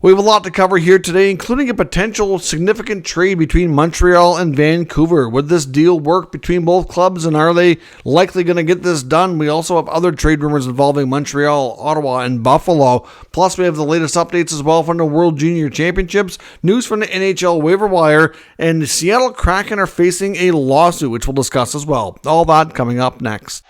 We have a lot to cover here today, including a potential significant trade between Montreal and Vancouver. Would this deal work between both clubs, and are they likely going to get this done? We also have other trade rumors involving Montreal, Ottawa, and Buffalo. Plus, we have the latest updates as well from the World Junior Championships, news from the NHL waiver wire, and the Seattle Kraken are facing a lawsuit, which we'll discuss as well. All that coming up next.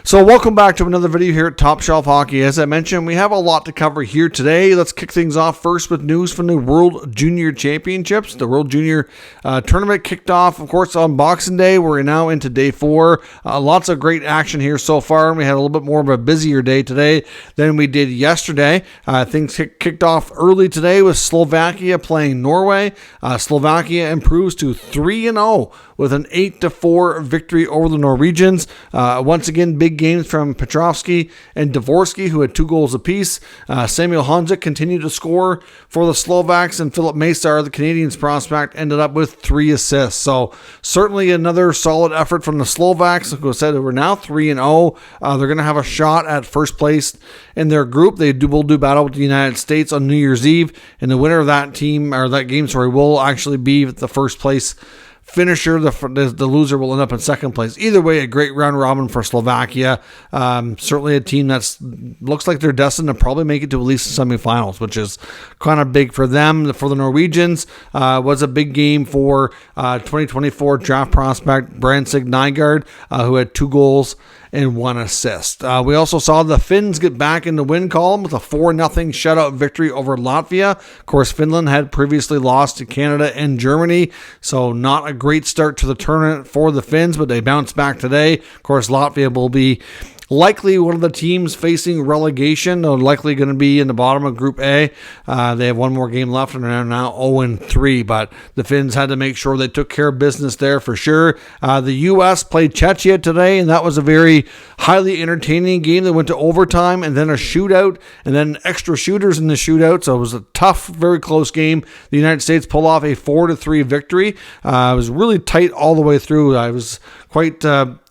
So welcome back to another video here at Top Shelf Hockey. As I mentioned, we have a lot to cover here today. Let's kick things off first with news from the World Junior Championships. The World Junior Tournament kicked off, of course, on Boxing Day. We're now into day 4. Lots of great action here so far. We had a little bit more of a busier day today than we did yesterday. Things kicked off early today with Slovakia playing Norway. Slovakia improves to 3-0 with an 8-4 victory over the Norwegians. Once again, big games from Petrovsky and Dvorsky, who had 2 goals apiece. Samuel Honzik continued to score for the Slovaks, and Philip Mesar, the Canadiens prospect, ended up with 3 assists. So certainly another solid effort from the Slovaks. Like I said, we're now 3-0. They're going to have a shot at first place in their group. They will do battle with the United States on New Year's Eve, and the winner of that game will actually be the first place finisher. The loser will end up in second place. Either way, a great round robin for Slovakia. Certainly a team that looks like they're destined to probably make it to at least the semifinals, which is kind of big for them. For the Norwegians, was a big game for 2024 draft prospect Brandsig Nygaard, who had 2 goals and 1 assist. We also saw the Finns get back in the win column with a 4-0 shutout victory over Latvia. Of course, Finland had previously lost to Canada and Germany, so not a great start to the tournament for the Finns, but they bounced back today. Of course, Latvia will be likely one of the teams facing relegation. They're likely going to be in the bottom of Group A. They have 1 more game left and are now 0-3, but the Finns had to make sure they took care of business there for sure. The U.S. played Czechia today, and that was a very highly entertaining game that went to overtime and then a shootout and then extra shooters in the shootout. So it was a tough, very close game. The United States pulled off a 4-3 victory. It was really tight all the way through. I was quite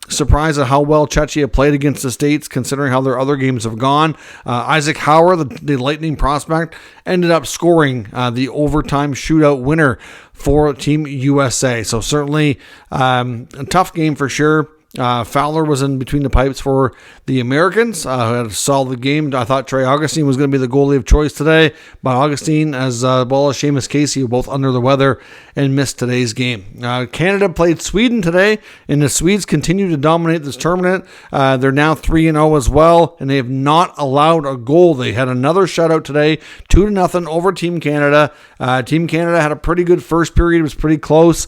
surprised at how well Czechia played against the States, considering how their other games have gone. Isaac Hauer, the Lightning prospect, ended up scoring the overtime shootout winner for Team USA. So certainly a tough game for sure. Fowler was in between the pipes for the Americans, who had a solid game. I thought Trey Augustine was going to be the goalie of choice today, but Augustine as well as Seamus Casey were both under the weather and missed today's game. Canada played Sweden today, and the Swedes continue to dominate this tournament. They're now 3-0 as well, and they have not allowed a goal. They had another shutout today, 2-0 over Team Canada. Team Canada had a pretty good first period. It was pretty close.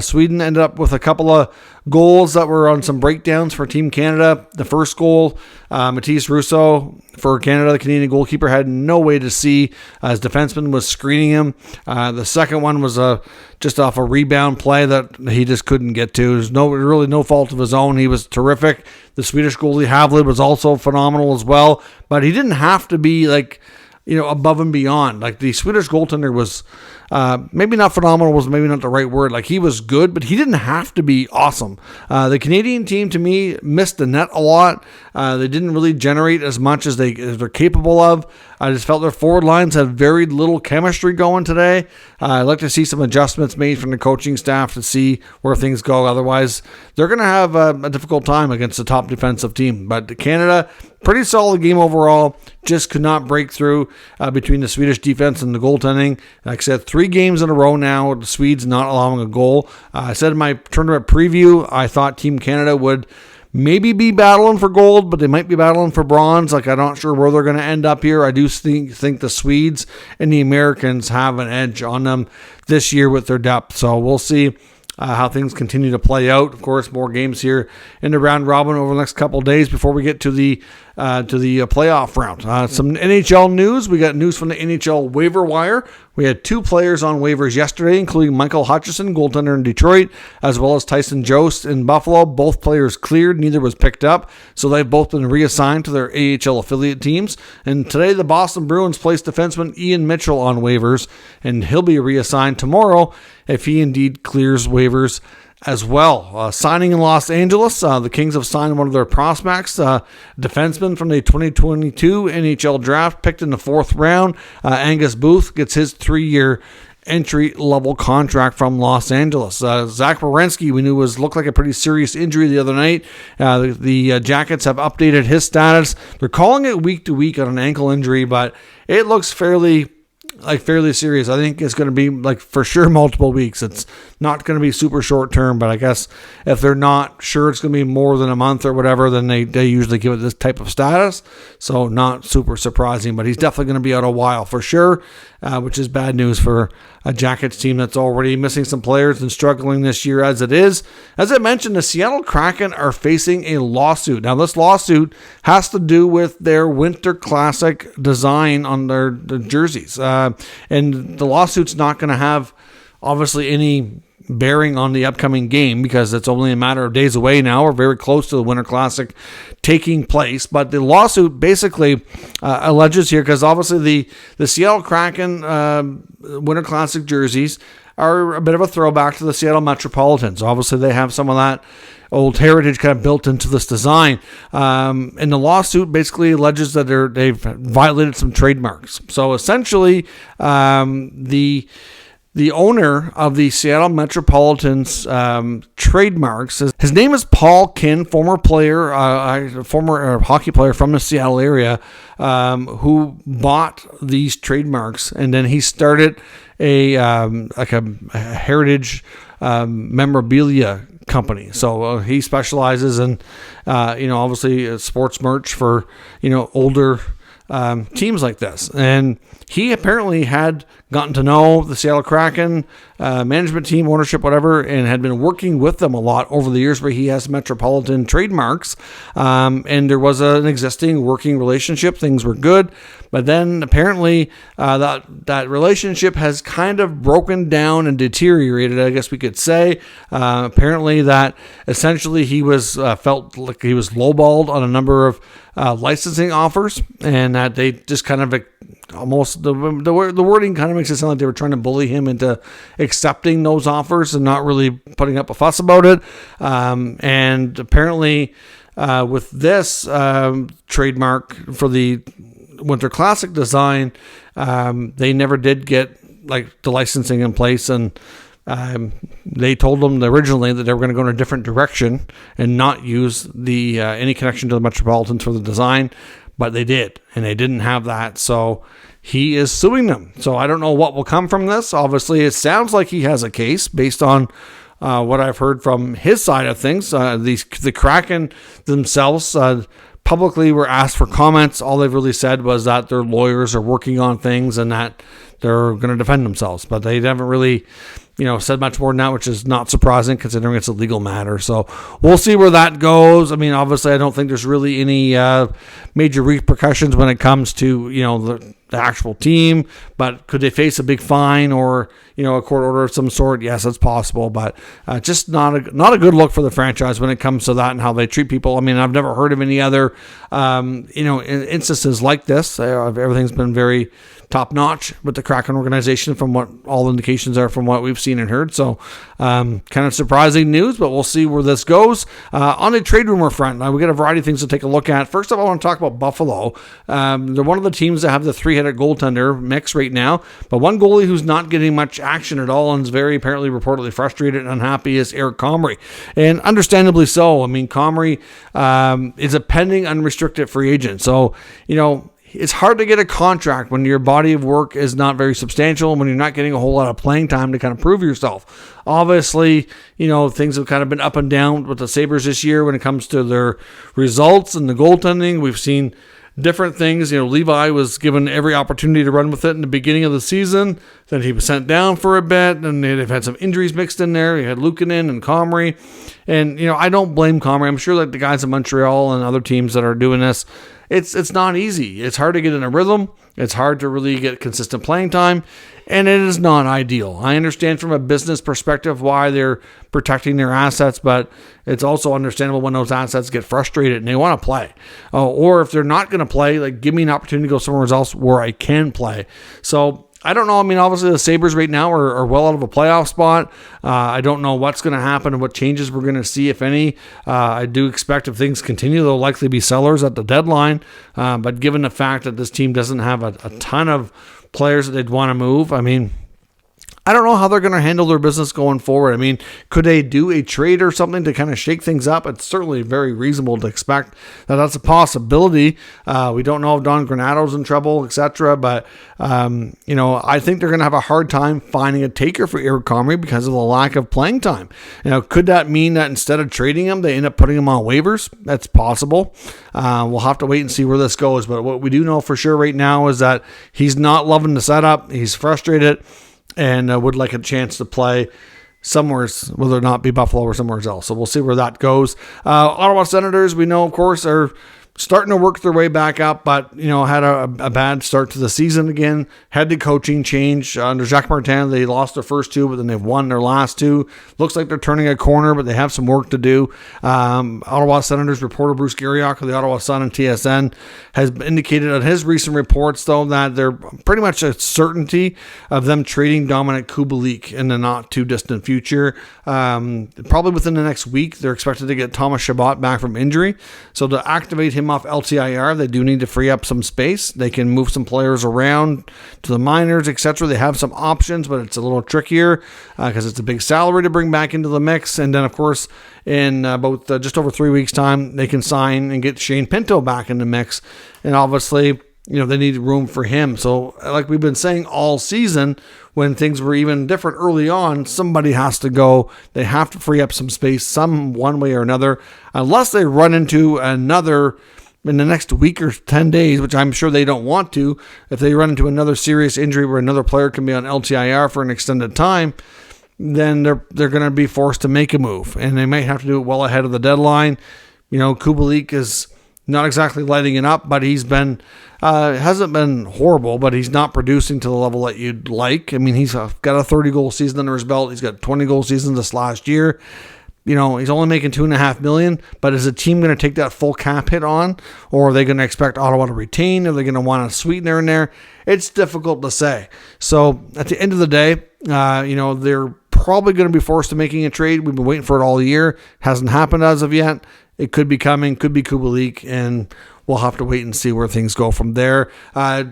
Sweden ended up with a couple of goals that were on some breakdowns for Team Canada. The first goal, Matisse Russo for Canada, the Canadian goalkeeper, had no way to see. His defenseman was screening him. The second one was just off a rebound play that he just couldn't get to. There's really no fault of his own. He was terrific. The Swedish goalie Havlid was also phenomenal as well, but he didn't have to be above and beyond. Like, the Swedish goaltender was maybe not phenomenal, was maybe not the right word. Like, he was good, but he didn't have to be awesome. The Canadian team, to me, missed the net a lot. They didn't really generate as much as they're capable of. I just felt their forward lines had very little chemistry going today. I'd like to see some adjustments made from the coaching staff to see where things go. Otherwise, they're going to have a difficult time against the top defensive team. But Canada, pretty solid game overall. Just could not break through between the Swedish defense and the goaltending. Like I said, 3 games in a row now with the Swedes not allowing a goal. I said in my tournament preview, I thought Team Canada would maybe be battling for gold, but they might be battling for bronze. Like, I'm not sure where they're going to end up here. I do think the Swedes and the Americans have an edge on them this year with their depth. So we'll see how things continue to play out. Of course, more games here in the round robin over the next couple of days before we get to the playoff round. Some NHL news. We got news from the NHL waiver wire. We had 2 players on waivers yesterday, including Michael Hutchison, goaltender in Detroit, as well as Tyson Jost in Buffalo. Both players cleared. Neither was picked up, so they've both been reassigned to their AHL affiliate teams. And today, the Boston Bruins placed defenseman Ian Mitchell on waivers, and he'll be reassigned tomorrow if he indeed clears waivers as well. Signing in Los Angeles, the Kings have signed one of their prospects, defenseman from the 2022 NHL draft, picked in the 4th round. Angus Booth gets his 3-year entry-level contract from Los Angeles. Zach Werenski, we knew looked like a pretty serious injury the other night. The Jackets have updated his status. They're calling it week to week on an ankle injury, but it looks fairly serious. I think it's going to be for sure multiple weeks. It's not going to be super short term, but I guess if they're not sure it's going to be more than a month or whatever, then they usually give it this type of status. So not super surprising, but he's definitely going to be out a while for sure, which is bad news for a Jackets team that's already missing some players and struggling this year as it is. As I mentioned, the Seattle Kraken are facing a lawsuit. Now, this lawsuit has to do with their Winter Classic design on their jerseys. And the lawsuit's not going to have, obviously, any bearing on the upcoming game because it's only a matter of days away now. We're very close to the Winter Classic taking place. But the lawsuit basically alleges here, because obviously the Seattle Kraken Winter Classic jerseys are a bit of a throwback to the Seattle Metropolitans. Obviously, they have some of that old heritage kind of built into this design. And the lawsuit basically alleges that they've violated some trademarks. So essentially, the owner of the Seattle Metropolitans trademarks, his name is Paul Kinn, former hockey player from the Seattle area, who bought these trademarks, and then he started a heritage memorabilia company. So he specializes in obviously sports merch for older teams like this. And he apparently had gotten to know the Seattle Kraken management team, ownership, whatever, and had been working with them a lot over the years where he has Metropolitan trademarks. And there was an existing working relationship. Things were good. But then apparently that relationship has kind of broken down and deteriorated, I guess we could say. Apparently that essentially he was felt like he was lowballed on a number of licensing offers, and that they just kind of almost the wording kind of makes it sound like they were trying to bully him into accepting those offers and not really putting up a fuss about it. And apparently with this trademark for the Winter Classic design, they never did get the licensing in place, and they told them originally that they were going to go in a different direction and not use the any connection to the Metropolitans for the design, but they did, and they didn't have that. So he is suing them. So I don't know what will come from this. Obviously, it sounds like he has a case based on what I've heard from his side of things. The Kraken themselves publicly were asked for comments. All they've really said was that their lawyers are working on things and that they're going to defend themselves, but they haven't really said much more than that, which is not surprising considering it's a legal matter. So we'll see where that goes. I mean, obviously, I don't think there's really any major repercussions when it comes to, the actual team, but could they face a big fine or, a court order of some sort? Yes, that's possible, but just not a good look for the franchise when it comes to that and how they treat people. I mean, I've never heard of any other, instances like this. Everything's been very top notch with the Kraken organization from what all indications are from what we've seen and heard. So kind of surprising news, but we'll see where this goes. On the trade rumor front, we got a variety of things to take a look at. First off, I want to talk about Buffalo. They're one of the teams that have the three-headed goaltender mix right now, but one goalie who's not getting much action at all and is very apparently reportedly frustrated and unhappy is Eric Comrie, and understandably so. I mean, Comrie is a pending unrestricted free agent, so it's hard to get a contract when your body of work is not very substantial and when you're not getting a whole lot of playing time to kind of prove yourself. Obviously, things have kind of been up and down with the Sabres this year when it comes to their results and the goaltending. We've seen different things. Levi was given every opportunity to run with it in the beginning of the season. Then he was sent down for a bit, and they've had some injuries mixed in there. You had Luukkonen and Comrie. And, I don't blame Comrie. I'm sure the guys in Montreal and other teams that are doing this, it's not easy. It's hard to get in a rhythm. It's hard to really get consistent playing time, and it is not ideal. I understand from a business perspective why they're protecting their assets, but it's also understandable when those assets get frustrated and they want to play. Or if they're not going to play, give me an opportunity to go somewhere else where I can play. So I don't know. I mean, obviously the Sabres right now are well out of a playoff spot. I don't know what's going to happen and what changes we're going to see, if any. I do expect if things continue, they'll likely be sellers at the deadline. But given the fact that this team doesn't have a ton of players that they'd want to move, I mean, I don't know how they're going to handle their business going forward. I mean, could they do a trade or something to kind of shake things up? It's certainly very reasonable to expect that that's a possibility. We don't know if Don Granato's in trouble, etc. But, I think they're going to have a hard time finding a taker for Eric Comrie because of the lack of playing time. Could that mean that instead of trading him, they end up putting him on waivers? That's possible. We'll have to wait and see where this goes. But what we do know for sure right now is that he's not loving the setup. He's frustrated. And would like a chance to play somewhere, whether or not be Buffalo or somewhere else. So we'll see where that goes. Ottawa Senators, we know, of course, are starting to work their way back up, but, had a bad start to the season again. Had the coaching change. Under Jacques Martin, they lost their first two, but then they've won their last two. Looks like they're turning a corner, but they have some work to do. Ottawa Senators reporter Bruce Garriock of the Ottawa Sun and TSN has indicated in his recent reports, though, that they're pretty much a certainty of them trading Dominik Kubalik in the not too distant future. Probably within the next week, they're expected to get Thomas Chabot back from injury. So to activate him off LTIR, they do need to free up some space. They can move some players around to the minors, etc. They have some options, but it's a little trickier because it's a big salary to bring back into the mix. And then, of course, in about just over 3 weeks' time, they can sign and get Shane Pinto back in the mix. And obviously, they need room for him. So like we've been saying all season, when things were even different early on, somebody has to go. They have to free up some space one way or another, unless they run into another in the next week or 10 days, which I'm sure they don't want to. If they run into another serious injury where another player can be on LTIR for an extended time, then they're going to be forced to make a move, and they might have to do it well ahead of the deadline. Kubalik is not exactly lighting it up, but he's been hasn't been horrible, but he's not producing to the level that you'd like. I mean, he's got a 30-goal season under his belt. He's got 20-goal seasons this last year. He's only making $2.5 million, but is the team going to take that full cap hit on, or are they going to expect Ottawa to retain? Are they going to want a sweetener in there? It's difficult to say. So at the end of the day, they're probably going to be forced to making a trade. We've been waiting for it all year. Hasn't happened as of yet. It could be coming, could be Kubalik, and we'll have to wait and see where things go from there.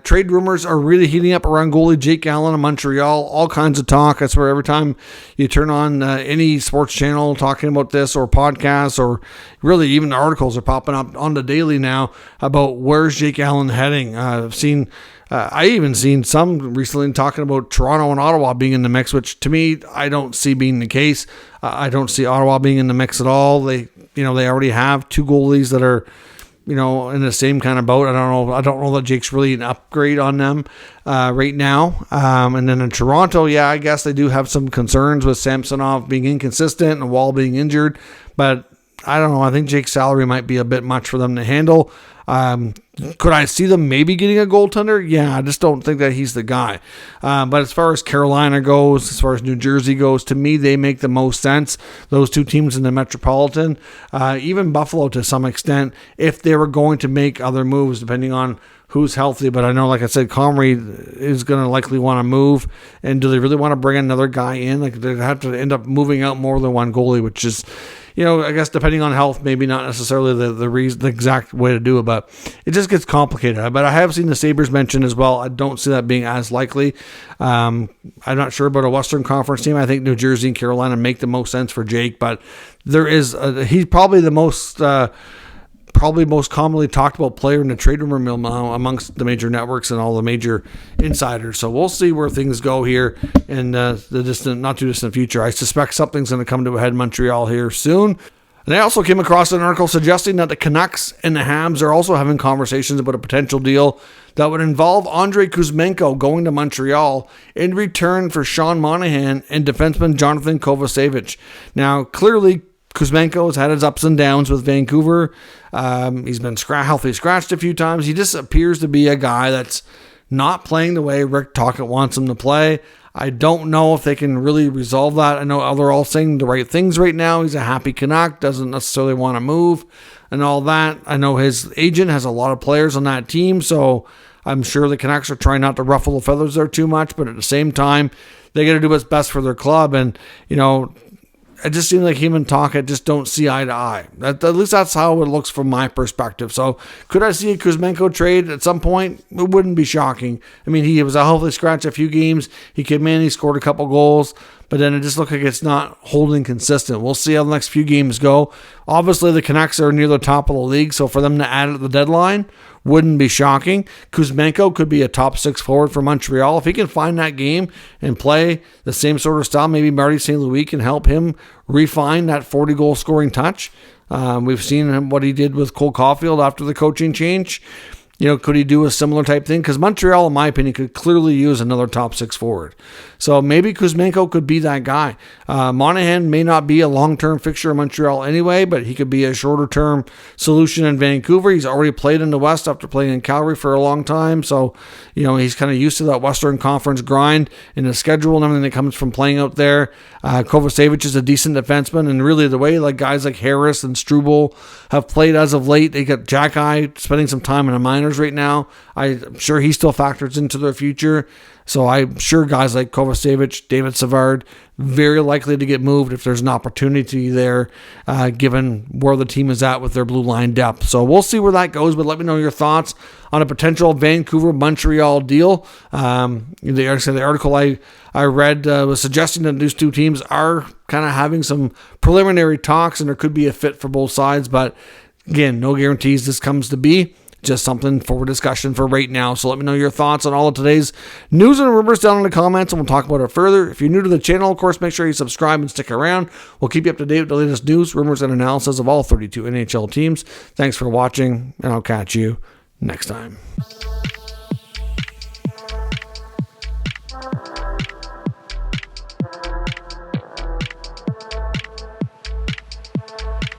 Trade rumors are really heating up around goalie Jake Allen of Montreal. All kinds of talk. That's where every time you turn on any sports channel talking about this, or podcasts, or really even articles are popping up on the daily now about where's Jake Allen heading. I even seen some recently talking about Toronto and Ottawa being in the mix, which to me, I don't see being the case. I don't see Ottawa being in the mix at all. They already have two goalies that are, in the same kind of boat. I don't know that Jake's really an upgrade on them right now. And then in Toronto, I guess they do have some concerns with Samsonov being inconsistent and Wall being injured. But I don't know. I think Jake's salary might be a bit much for them to handle. Could I see them maybe getting a goaltender? Yeah, I just don't think that he's the guy. But as far as Carolina goes, as far as New Jersey goes, to me, they make the most sense. Those two teams in the Metropolitan, even Buffalo to some extent, if they were going to make other moves, depending on who's healthy. But I know, like I said, Comrie is going to likely want to move. And do they really want to bring another guy in? Like, they have to end up moving out more than one goalie, which is, I guess depending on health, maybe not necessarily the exact way to do it, but it just gets complicated. But I have seen the Sabres mentioned as well. I don't see that being as likely. I'm not sure about a Western Conference team. I think New Jersey and Carolina make the most sense for Jake, but he's probably the most commonly talked about player in the trade rumor mill now amongst the major networks and all the major insiders. So we'll see where things go here in the not too distant future. I suspect something's going to come to a head in Montreal here soon. And I also came across an article suggesting that the Canucks and the Habs are also having conversations about a potential deal that would involve Andrei Kuzmenko going to Montreal in return for Sean Monahan and defenseman Jonathan Kovacevic. Now, clearly, Kuzmenko has had his ups and downs with Vancouver. He's been healthy scratched a few times. He just appears to be a guy that's not playing the way Rick Tocchet wants him to play. I don't know if they can really resolve that. I know they're all saying the right things right now. He's a happy Canuck, doesn't necessarily want to move. and all that. I know his agent has a lot of players on that team, so I'm sure the Canucks are trying not to ruffle the feathers there too much, but at the same time, they got to do what's best for their club. And, it just seems like him and Taka just don't see eye to eye. At least that's how it looks from my perspective. So could I see a Kuzmenko trade at some point? It wouldn't be shocking. I mean, he was a healthy scratch a few games. He came in, he scored a couple goals, but then it just looked like it's not holding consistent. We'll see how the next few games go. Obviously, the Canucks are near the top of the league, so for them to add at the deadline wouldn't be shocking. Kuzmenko could be a top 6 forward for Montreal. If he can find that game and play the same sort of style, maybe Marty St. Louis can help him refine that 40-goal scoring touch. We've seen what he did with Cole Caulfield after the coaching change. Could he do a similar type thing? Because Montreal, in my opinion, could clearly use another top 6 forward. So maybe Kuzmenko could be that guy. Monahan may not be a long-term fixture in Montreal anyway, but he could be a shorter-term solution in Vancouver. He's already played in the West after playing in Calgary for a long time. So, he's kind of used to that Western Conference grind in the schedule and everything that comes from playing out there. Kovacevic is a decent defenseman, and really the way guys like Harris and Struble have played as of late, they got Jack-Eye spending some time in the minors right now. I'm sure he still factors into their future. So I'm sure guys like Kovacevic, David Savard, very likely to get moved if there's an opportunity there, given where the team is at with their blue line depth. So we'll see where that goes, but let me know your thoughts on a potential Vancouver-Montreal deal. The article I read was suggesting that these two teams are kind of having some preliminary talks and there could be a fit for both sides, but again, no guarantees this comes to be. Just something for discussion for right now. So let me know your thoughts on all of today's news and rumors down in the comments, and we'll talk about it further. If you're new to the channel, of course, make sure you subscribe and stick around. We'll keep you up to date with the latest news, rumors, and analysis of all 32 NHL teams. Thanks for watching, and I'll catch you next time.